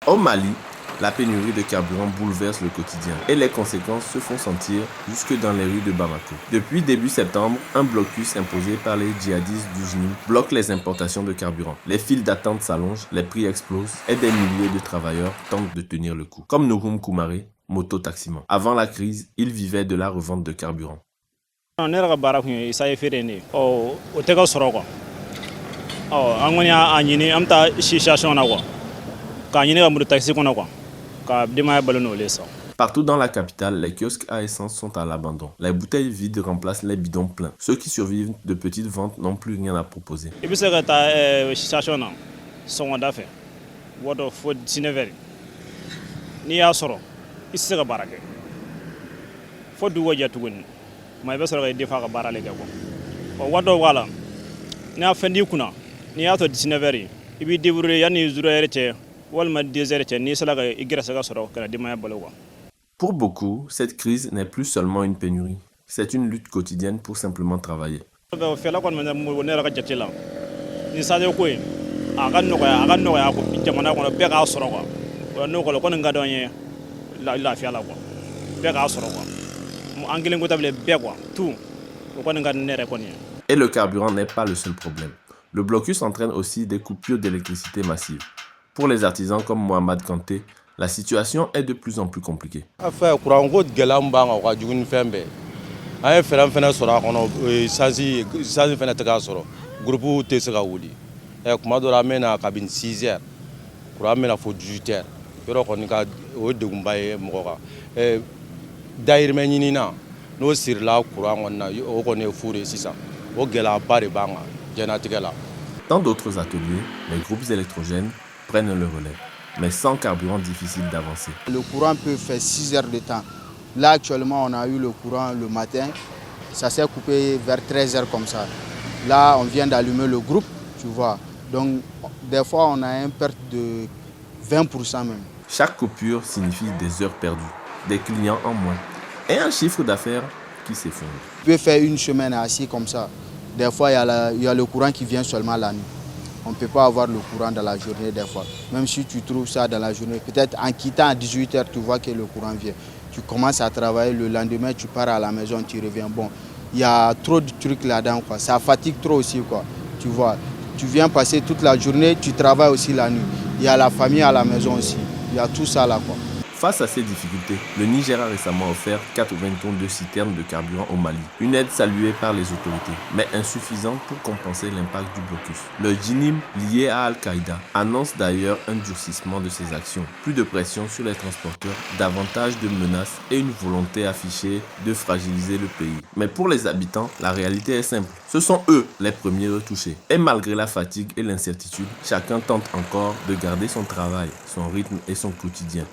Au Mali, la pénurie de carburant bouleverse le quotidien et les conséquences se font sentir jusque dans les rues de Bamako. Depuis début septembre, un blocus imposé par les djihadistes du JNIM bloque les importations de carburant. Les files d'attente s'allongent, les prix explosent et des milliers de travailleurs tentent de tenir le coup. Comme Nouroum Koumaré, moto-taximan. Avant la crise, il vivait de la revente de carburant. Ne yɛrɛ ka baara kun ye isaye feere de ye o tɛ ka sɔrɔ quoi an kɔni y'a ɲini an bɛ taa situation na quoi k'a ɲini ka moto taxi kɔnɔ quoi ka denbaya balo n'olu sa. Partout dans la capitale, les kiosques à essence sont à l'abandon. Les bouteilles vides remplacent les bidons pleins. Ceux qui survivent de petites ventes n'ont plus rien à proposer. I bɛ se ka taa situation na sɔgɔmada fɛ wɔdɔ fo 19 heures n'i y'a sɔrɔ i tɛ se ka baara kɛ fo dugu ka jɛ tuguni. Mais i bɛ sɔrɔ ka i defa ka baara le kɛ quoi waati dɔw b'a la n'i y'a fɛn d'i kunna n'i y'a sɔrɔ 19 heures i b'i débrouiller yanni 0 heure cɛ walima 2 heures cɛ n'i sera ka i gɛrɛsɛgɛ sɔrɔ ka na denbaya balo quoi. Pour beaucoup, cette crise n'est plus seulement une pénurie. C'est une lutte quotidienne pour simplement travailler. Fɛla kɔni ne yɛrɛ ka jate la ni sadiya ko ye a ka nɔgɔya jamana kɔnɔ bɛɛ k'a sɔrɔ quoi n'o kɔni kɔni ka d'an ye lafiya la quoi bɛɛ k'a sɔrɔ quoi an kelen ko ta bile bɛɛ quoi tout o kɔni ka di ne yɛrɛ kɔni ye. Et le carburant n'est pas le seul problème. Le blocus entraîne aussi des coupures d'électricité massives. Pour les artisans comme Mohamed Kanté, la situation est de plus en plus compliquée. Affaire courant ko gɛlɛya min b'an kan o ka jugu ni fɛn bɛɛ an ye fɛɛrɛ fɛnɛ sɔrɔ a kɔnɔ sansi fɛnɛ tɛ k'a sɔrɔ groupe tɛ se ka wuli kuma dɔ la an bɛ na kabini 6 heures courant bɛ na fo 18 heures yɔrɔ kɔni ka o ye degunba ye mɔgɔ kan dayirimɛ ɲinina n'o sirila courant kɔni na o kɔni ye fu de ye sisan o gɛlɛyaba de b'an kan diɲɛnatigɛ la. Dans d'autres ateliers, les groupes électrogènes prennent le relais. Mais sans carburant, difficile d'avancer. Le courant peut faire 6 heures de temps. Là, actuellement, on a eu le courant le matin. Ça s'est coupé vers 13 heures comme ça. Là, on vient d'allumer le groupe, tu vois. Donc, des fois, on a une perte de 20% même. Chaque coupure signifie des heures perdues, des clients en moins et un chiffre d'affaires qui s'effondre. Tu peux faire une semaine assis comme ça. Des fois, il y a le courant qui vient seulement la nuit. On ne peut pas avoir le courant dans la journée des fois. Même si tu trouves ça dans la journée, peut-être en quittant à 18 heures, tu vois que le courant vient. Tu commences à travailler, le lendemain, tu pars à la maison, tu reviens. Bon, il y a trop de trucs là-dedans, quoi. Ça fatigue trop aussi, quoi. Tu vois, tu viens passer toute la journée, tu travailles aussi la nuit. Il y a la famille à la maison aussi. Il y a tout ça là, quoi. Face à ces difficultés, le Niger a récemment offert 80 tonnes de citernes de carburant au Mali. Une aide saluée par les autorités, mais insuffisante pour compenser l'impact du blocus. Le JNIM, lié à Al-Qaïda, annonce d'ailleurs un durcissement de ses actions. Plus de pression sur les transporteurs, davantage de menaces et une volonté affichée de fragiliser le pays. Mais pour les habitants, la réalité est simple. Ce sont eux les premiers retouchés. Et malgré la fatigue et l'incertitude, chacun tente encore de garder son travail, son rythme et son quotidien.